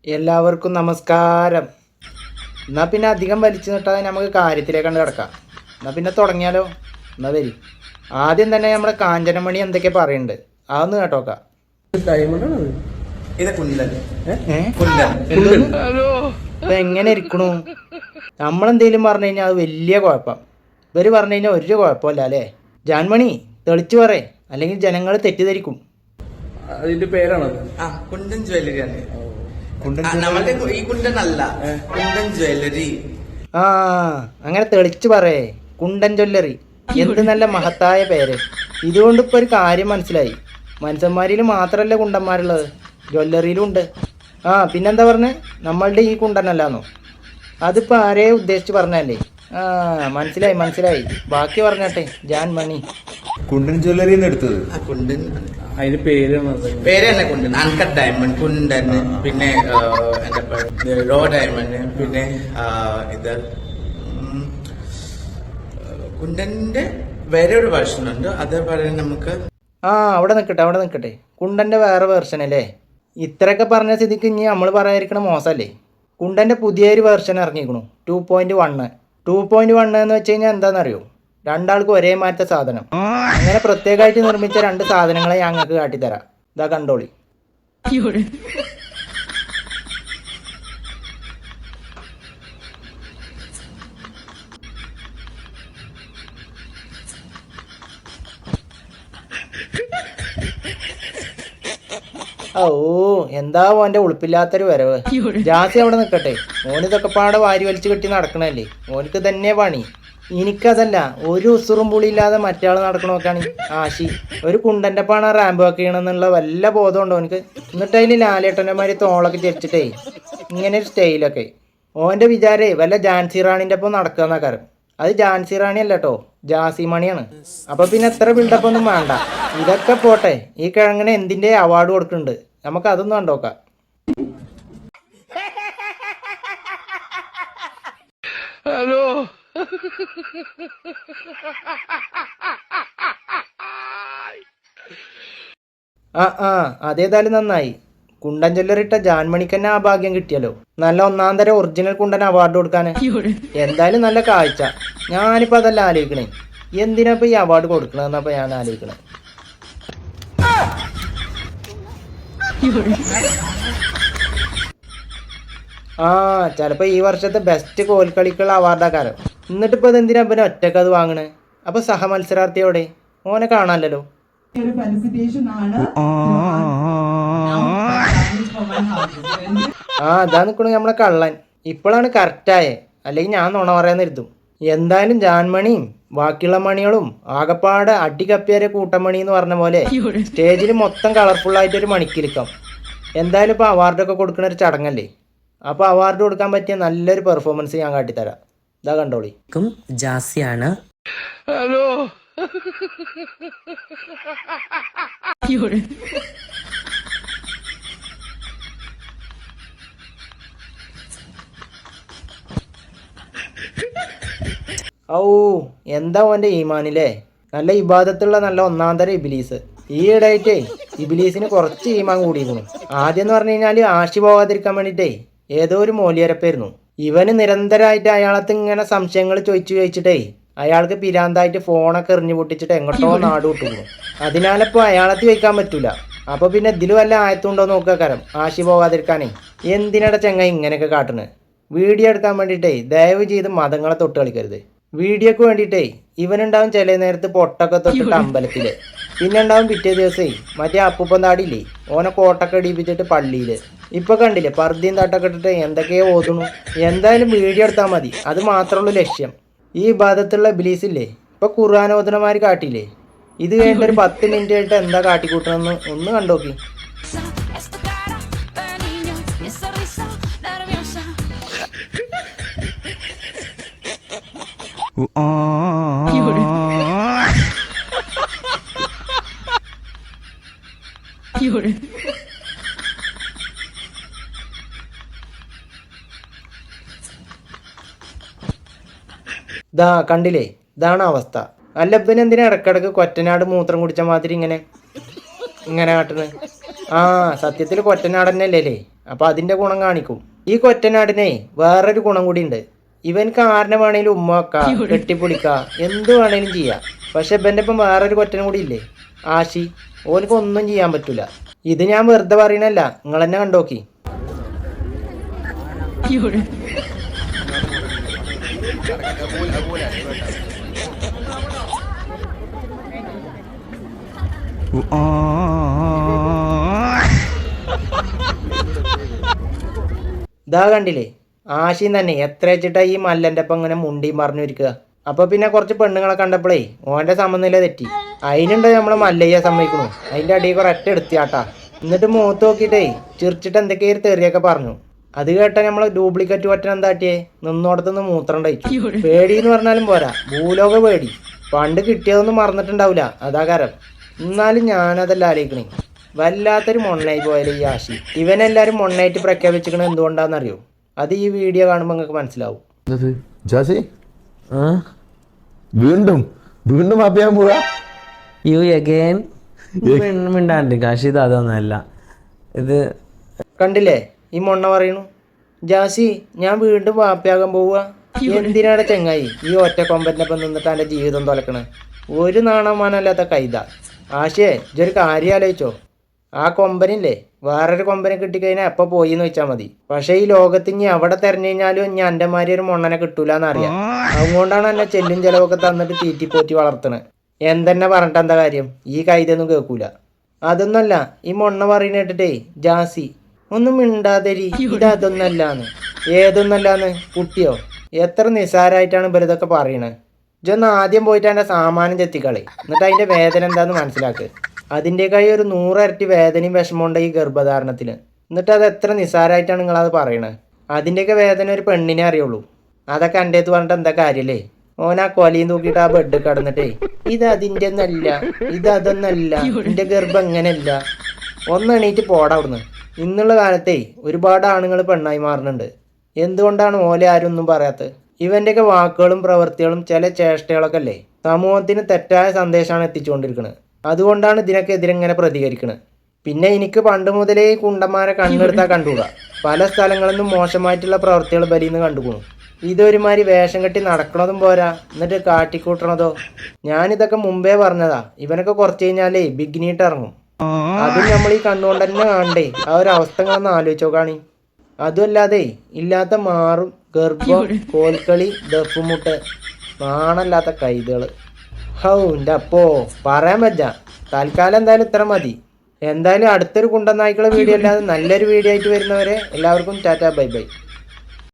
എല്ലാവർക്കും നമസ്കാരം. എന്നാൽ പിന്നെ അധികം വലിച്ചു നിട്ടാതെ നമുക്ക് കാര്യത്തിലേക്കാണ് കിടക്കാം. എന്നാൽ പിന്നെ തുടങ്ങിയാലോ? എന്നാൽ വരി. ആദ്യം തന്നെ നമ്മുടെ കാഞ്ചനമണി എന്തൊക്കെ പറയുന്നുണ്ട് അതൊന്ന് കേട്ടോക്കാം. ഇപ്പൊ എങ്ങനെ ഇരിക്കണു? നമ്മളെന്തേലും പറഞ്ഞു കഴിഞ്ഞാൽ അത് വലിയ കുഴപ്പം. ഇവര് പറഞ്ഞു കഴിഞ്ഞാൽ ഒരു കുഴപ്പമില്ല അല്ലേ? ജാൻമണി തെളിച്ചു പറയേ, അല്ലെങ്കിൽ ജനങ്ങൾ തെറ്റിദ്ധരിക്കും. അതിന്റെ പേരാണത്. കുണ്ടൻ ജ്വല്ലറിയാണ്. നമ്മുടെ ഈ കുണ്ടനല്ല, കുണ്ടൻ ജ്വല്ലറി. ആ അങ്ങനെ തെളിച്ചു പറയേ, കുണ്ടൻ ജ്വല്ലറി. എന്ത് നല്ല മഹത്തായ പേര്. ഇതുകൊണ്ട് ഇപ്പൊ ഒരു കാര്യം മനസ്സിലായി. മനുഷ്യന്മാരിൽ മാത്രമല്ല കുണ്ടന്മാരുള്ളത്, ജ്വല്ലറിയിലും ഉണ്ട്. പിന്നെന്താ പറഞ്ഞേ? നമ്മളുടെ ഈ കുണ്ടനല്ലാന്നോ? അതിപ്പോ ആരെയെ ഉദ്ദേശിച്ച് പറഞ്ഞല്ലേ? മനസ്സിലായി. ബാക്കി പറഞ്ഞാട്ടെ ജാൻമണി. കുണ്ടൻ ജ്വല്ലറി എടുത്തത് കുണ്ടൻ, അതിന്റെ പേര് തന്നെ കുണ്ടൻ. അൺകട്ട് ഡയമണ്ട് കുണ്ടൻ, പിന്നെ എന്താ റോ ഡയമണ്ട്, പിന്നെ ഇത് കുണ്ടന്റെ വേറെ ഒരു വേർഷൻ ഉണ്ട്. അതേപോലെ നമുക്ക് അവിടെ നിൽക്കട്ടെ. കുണ്ടന്റെ വേറെ വേർഷൻ അല്ലേ? ഇത്രയൊക്കെ പറഞ്ഞ സ്ഥിതിക്ക് ഇനി നമ്മൾ പറയാതിരിക്കണ മോശമല്ലേ? കുണ്ടന്റെ പുതിയൊരു വേർഷൻ ഇറങ്ങിയിരിക്കണു, 2.1. 2.1 എന്ന് വെച്ച് കഴിഞ്ഞാൽ എന്താണെന്നറിയോ? രണ്ടാൾക്കും ഒരേ മാറ്റ സാധനം. അങ്ങനെ പ്രത്യേകമായിട്ട് നിർമ്മിച്ച 2 സാധനങ്ങളെ ഞങ്ങൾക്ക് കാട്ടിത്തരാം. ഇതാ കണ്ടോളി. എന്താ ഓന്റെ ഉളുപ്പില്ലാത്തൊരു വരവ്. ജാസി അവിടെ നിൽക്കട്ടെ. ഓനിതൊക്കെ പാടെ വാരി വലിച്ചു കെട്ടി നടക്കണല്ലേ? ഓനിക്ക് തന്നെ പണി. എനിക്കതല്ല, ഒരു ഉസുറും പുളിയില്ലാതെ മറ്റയാൾ നടക്കണോക്കാണ് ആശി. ഒരു കുണ്ടന്റെ പാണ റാമ്പ് വർക്ക് ചെയ്യണമെന്നുള്ള വല്ല ബോധമുണ്ടോ എനിക്ക്? എന്നിട്ട് അതിൽ ലാലേട്ടൻ്റെ മാതിരി തോളൊക്കെ ചെരിച്ചിട്ടേ ഇങ്ങനെ ഒരു സ്റ്റൈലൊക്കെ. ഓന്റെ വിചാരേ വല്ല ജാൻസി റാണിന്റെ ഒപ്പം നടക്കുന്ന കാരം. അത് ജാൻസി റാണി അല്ല കേട്ടോ, ജാസി മണിയാണ്. അപ്പൊ പിന്നെ എത്ര ബിൽഡപ്പ് ഒന്നും വേണ്ട. ഇതൊക്കെ പോട്ടെ, ഈ കിഴങ്ങനെ എന്തിന്റെ അവാർഡ് കൊടുക്കുന്നുണ്ട്, നമുക്ക് അതൊന്നും കണ്ടോക്കാം. ഹലോ. അതേതായാലും നന്നായി. കുണ്ടൻ ജ്വല്ലറിട്ട ജാൻമണിക്ക് തന്നെ ആ ഭാഗ്യം കിട്ടിയല്ലോ. നല്ല ഒന്നാന്തര ഒറിജിനൽ കുണ്ടൻ അവാർഡ് കൊടുക്കാന്. എന്തായാലും നല്ല കാഴ്ച. ഞാനിപ്പോ അതല്ല ആലോചിക്കണേ, എന്തിനാ ഇപ്പൊ ഈ അവാർഡ് കൊടുക്കണെന്നപ്പോ ഞാൻ ആലോചിക്കണേ. ചിലപ്പോ ഈ വർഷത്തെ ബെസ്റ്റ് കോൽക്കളിക്കുള്ള അവാർഡാക്കാരോ. എന്നിട്ടിപ്പോ ഇതെന്തിനാ പിന്നെ ഒറ്റക്ക് അത് വാങ്ങണേ? അപ്പൊ സഹമത്സരാർത്ഥിയോടെ ഓനെ കാണാനല്ലോ. അതാ നിക്കണു നമ്മളെ കള്ളൻ. ഇപ്പോഴാണ് കറക്റ്റായേ, അല്ലെങ്കിൽ ഞാൻ നുണ പറയാന്നിരുത്തും. എന്തായാലും ജാൻമണിയും ബാക്കിയുള്ള മണികളും ആകപ്പാടെ അടികപ്പിയാരെ കൂട്ടമണി എന്ന് പറഞ്ഞ പോലെ സ്റ്റേജിൽ മൊത്തം കളർഫുൾ ആയിട്ടൊരു മണിക്കിരിക്കാം. എന്തായാലും ഇപ്പൊ അവാർഡൊക്കെ കൊടുക്കുന്ന ഒരു ചടങ്ങല്ലേ? അപ്പൊ അവാർഡ് കൊടുക്കാൻ പറ്റിയ നല്ലൊരു പെർഫോമൻസ് ഞാൻ കാട്ടിത്തരാം. ഇതാ കണ്ടോളി. ജാസിയാണ്. ഹലോ. എന്താ ഓന്റെ ഈമാനില്ലേ? നല്ല ഇബാദത്തുള്ള നല്ല ഒന്നാന്തര ഇബിലീസ്. ഈയിടെയായിട്ടേ ഇബിലീസിന് കുറച്ച് ഈമാൻ കൂടിയിരിക്കുന്നു. ആദ്യം എന്ന് പറഞ്ഞു കഴിഞ്ഞാല് ആശി പോകാതിരിക്കാൻ വേണ്ടിയിട്ടേ ഏതോ ഒരു മോലിയരപ്പായിരുന്നു. ഇവന് നിരന്തരമായിട്ട് അയാളത്ത് ഇങ്ങനെ സംശയങ്ങൾ ചോദിച്ചിട്ടേ അയാൾക്ക് പിരാന്തായിട്ട് ഫോണൊക്കെ എറിഞ്ഞു പൊട്ടിച്ചിട്ട് എങ്ങോട്ടോ നാട് വിട്ടുപോകും. അതിനാലിപ്പോ അയാളത്ത് വയ്ക്കാൻ പറ്റൂല. അപ്പൊ പിന്നെ ഇതിൽ വല്ല ആയത്തുണ്ടോ നോക്കാരം ആശി പോകാതിരിക്കാനേ. എന്തിനട ചെങ്ങ ഇങ്ങനെയൊക്കെ കാട്ടണ്? വീഡിയോ എടുക്കാൻ വേണ്ടിയിട്ടേ ദയവ് ചെയ്ത് മതങ്ങളെ തൊട്ട് കളിക്കരുത്. വീഡിയോക്ക് വേണ്ടിയിട്ടേ ഇവനുണ്ടാവും ചില നേരത്ത് പൊട്ടൊക്കെ തൊട്ടിട്ട് അമ്പലത്തില്, പിന്നെ ഉണ്ടാവും പിറ്റേ ദിവസേ മറ്റേ അപ്പൂപ്പൻ താടിയില്ലേ ഓനെ കോട്ടൊക്കെ ഇടിപ്പിച്ചിട്ട് പള്ളിയില്. ഇപ്പൊ കണ്ടില്ലേ പർദ്ദയും തട്ടൊക്കെ ഇട്ടിട്ട് എന്തൊക്കെയോ ഓതുന്നു. എന്തായാലും വീഡിയോ എടുത്താൽ മതി, അത് മാത്രമുള്ളൂ ലക്ഷ്യം. ഈ ഭാഗത്തുള്ള ഇബ്ലീസില്ലേ ഇപ്പൊ ഖുർആൻ ഓതുനമാര് കാട്ടിയില്ലേ? ഇത് കഴിഞ്ഞ ഒരു 10 മിനിറ്റ് ആയിട്ട് എന്താ കാട്ടിക്കൂട്ടണമെന്ന് ഒന്ന് കണ്ടോക്കി. കണ്ടില്ലേ, ഇതാണ് അവസ്ഥ. അല്ലപ്പന് എന്തിനാ ഇടക്കിടക്ക് കൊറ്റനാട് മൂത്രം കുടിച്ച മാതിരി ഇങ്ങനെ കാട്ടുന്നത്? സത്യത്തിൽ കൊറ്റനാട് തന്നെ അല്ലേ? അപ്പോൾ അതിൻ്റെ ഗുണം കാണിക്കും. ഈ കൊറ്റനാടിനെ വേറൊരു ഗുണം കൂടി ഉണ്ട്. ഇവൻക്ക് ആരിനെ വേണേലും ഉമ്മ വെക്കാം, കെട്ടിപ്പൊടിക്കാം, എന്ത് വേണേലും ചെയ്യാം. പക്ഷെ ഇവൻ്റെ ഇപ്പം വേറൊരു കൊറ്റനും കൂടി ഇല്ലേ, ആശി. ഓനക്ക് ഒന്നും ചെയ്യാൻ പറ്റൂല. ഇത് ഞാൻ വെറുതെ പറയണല്ല, നിങ്ങൾ തന്നെ കണ്ടോക്കി. ഇതാ കണ്ടില്ലേ, ആശയും തന്നെ എത്ര വെച്ചിട്ടാ ഈ മല്ലൻ്റെ ഒപ്പം ഇങ്ങനെ മുണ്ടിയും പറഞ്ഞു ഇരിക്കുക. അപ്പൊ പിന്നെ കുറച്ച് പെണ്ണുങ്ങളെ കണ്ടപ്പോഴേ ഓൻ്റെ സമനില തെറ്റി. അതിനുണ്ട് നമ്മളെ മല്ലയ്യ സമ്മതിക്കണു. അതിൻ്റെ അടിയിൽ ഒരൊറ്റ എടുത്തിയാട്ടാ. എന്നിട്ട് മൂത്ത് നോക്കിയിട്ടേ ചിരിച്ചിട്ട് എന്തൊക്കെയോ തെറിയൊക്കെ പറഞ്ഞു. അത് കേട്ട നമ്മളെ ഡ്യൂപ്ലിക്കേറ്റ് ഒറ്റൻ എന്താട്ടിയേ, നിന്നോടത്തുനിന്ന് മൂത്രം കഴിച്ചു. പേടി എന്ന് പറഞ്ഞാലും പോരാ, ഭൂലോക പേടി. പണ്ട് കിട്ടിയതൊന്നും മറന്നിട്ടുണ്ടാവില്ല, അതാ കാരണം. എന്നാലും ഞാനതല്ല ആലോചിക്കണേ, വല്ലാത്തൊരു മൊണ്ണായി പോയാലും ഈ ആശി. ഇവനെല്ലാരും മൊണ്ണായിട്ട് പ്രഖ്യാപിച്ചിരിക്കണത് എന്തുകൊണ്ടാണെന്നറിയോ? അത് ഈ വീഡിയോ കാണുമ്പോൾ നിങ്ങൾക്ക് മനസ്സിലാവും. ജാസി വീണ്ടും വീണ്ടും മാപ്പിയാൻ പോവാ. യു അഗൈൻ മിണ്ടാണ്ട് കാശി. ഇത് അതൊന്നല്ല, ഇത് കണ്ടില്ലേ ഈ മൊണ്ണ പറയണു. ജാസി ഞാൻ വീണ്ടും വാപ്പയാകാൻ പോവുക. എന്തിനാടെ ചെങ്ങായി ഈ ഒറ്റ കൊമ്പറ്റിനൊപ്പം നിന്നിട്ട് എൻ്റെ ജീവിതം തുലക്കണേ? ഒരു നാണമാനല്ലാത്ത കൈത. ആശയെ ഇതൊരു കാര്യം ആലോചിച്ചോ. ആ കൊമ്പനില്ലേ വേറൊരു കൊമ്പനെ കിട്ടിക്കഴിഞ്ഞാൽ എപ്പോൾ പോയി എന്ന് വെച്ചാൽ മതി. പക്ഷേ ഈ ലോകത്ത് ഇനി എവിടെ തെരഞ്ഞു കഴിഞ്ഞാലും ഇനി എൻ്റെ മാതിരി ഒരു മൊണ്ണനെ കിട്ടൂല എന്നറിയാം. അതുകൊണ്ടാണ് എന്നെ ചെല്ലും ചിലവൊക്കെ തന്നിട്ട് തീറ്റിപ്പോറ്റി വളർത്തണത്. എന്തെന്നെ പറഞ്ഞിട്ട് എന്താ കാര്യം? ഈ കൈതൊന്നും കേൾക്കൂല. അതൊന്നല്ല, ഈ മൊണ്ണ പറയുന്ന കേട്ടിട്ടേ ജാസി ഒന്നും മിണ്ടാതിരി. ഇതൊന്നല്ലാന്ന്. ഏതൊന്നല്ലാന്ന് കുട്ടിയോ? എത്ര നിസ്സാരമായിട്ടാണ് ഇവരിതൊക്കെ പറയണത്. ഇതൊന്ന് ആദ്യം പോയിട്ട് എൻ്റെ സാമാനം ചെത്തിക്കളി, എന്നിട്ട് അതിൻ്റെ വേദന എന്താണെന്ന് മനസ്സിലാക്ക്. അതിൻ്റെക്കായി ഒരു 100 ഇരട്ടി വേദനയും വിഷമമുണ്ട് ഈ ഗർഭധാരണത്തിന്. എന്നിട്ട് അത് എത്ര നിസ്സാരമായിട്ടാണ് നിങ്ങളത് പറയണത്. അതിൻ്റെയൊക്കെ വേദന ഒരു പെണ്ണിനെ അറിയുള്ളൂ. അതൊക്കെ എൻ്റെ അടുത്ത് പറഞ്ഞിട്ട് എന്താ കാര്യമല്ലേ? ഓൻ ആ കൊലയും തൂക്കിയിട്ട് ആ ബെഡ് കിടന്നിട്ടേ ഇത് അതിൻ്റെ ഒന്നല്ല, ഇതൊന്നല്ല, എൻ്റെ ഗർഭം എങ്ങനെയല്ല. ഒന്ന് എണീറ്റ് പോടാ അവിടുന്ന്. ഇന്നുള്ള കാലത്തേ ഒരുപാട് ആണുങ്ങൾ പെണ്ണായി മാറുന്നുണ്ട്. എന്തുകൊണ്ടാണ് ഓലെ ആരും ഒന്നും പറയാത്തത്? ഇവൻ്റെയൊക്കെ വാക്കുകളും പ്രവൃത്തികളും ചില ചേഷ്ടകളൊക്കെ അല്ലേ സമൂഹത്തിന് തെറ്റായ സന്ദേശമാണ് എത്തിച്ചുകൊണ്ടിരിക്കുന്നത്. അതുകൊണ്ടാണ് ഇതിനൊക്കെ എതിരെങ്ങനെ പ്രതികരിക്കുന്നത്. പിന്നെ എനിക്ക് പണ്ട് മുതലേ കുണ്ടന്മാരെ കണ്ണെടുത്താൽ കണ്ടുകൂടാ. പല സ്ഥലങ്ങളിൽ നിന്നും മോശമായിട്ടുള്ള പ്രവൃത്തികൾ ബലിന്ന് കണ്ടുപോകും. ഇതൊരുമാതിരി വേഷം കെട്ടി നടക്കണതും പോരാ, എന്നിട്ട് കാട്ടിക്കൂട്ടണതോ. ഞാനിതൊക്കെ മുമ്പേ പറഞ്ഞതാ. ഇവനൊക്കെ കുറച്ച് കഴിഞ്ഞാലേ ബിഗ്നീട്ട് ഇറങ്ങും. അതും നമ്മൾ ഈ കണ്ണുകൊണ്ട് തന്നെ കാണണ്ടേ. ആ ഒരു അവസ്ഥകളൊന്ന് ആലോചിച്ചോ കാണി. അതുമല്ലാതെ ഇല്ലാത്ത മാറും, ഗർഭം, കോൽക്കളി, ദഫുമുട്ട്, നാണല്ലാത്ത കൈതകള്. ഹൗ എൻ്റെ അപ്പോ പറയാൻ പറ്റാ. തൽക്കാലം എന്തായാലും ഇത്ര മതി. എന്തായാലും അടുത്തൊരു കുണ്ടൻ നായ്ക്കളെ വീഡിയോ അല്ലാതെ നല്ലൊരു വീഡിയോ ആയിട്ട് വരുന്നവരെ എല്ലാവർക്കും ടാറ്റാ ബൈ ബൈ.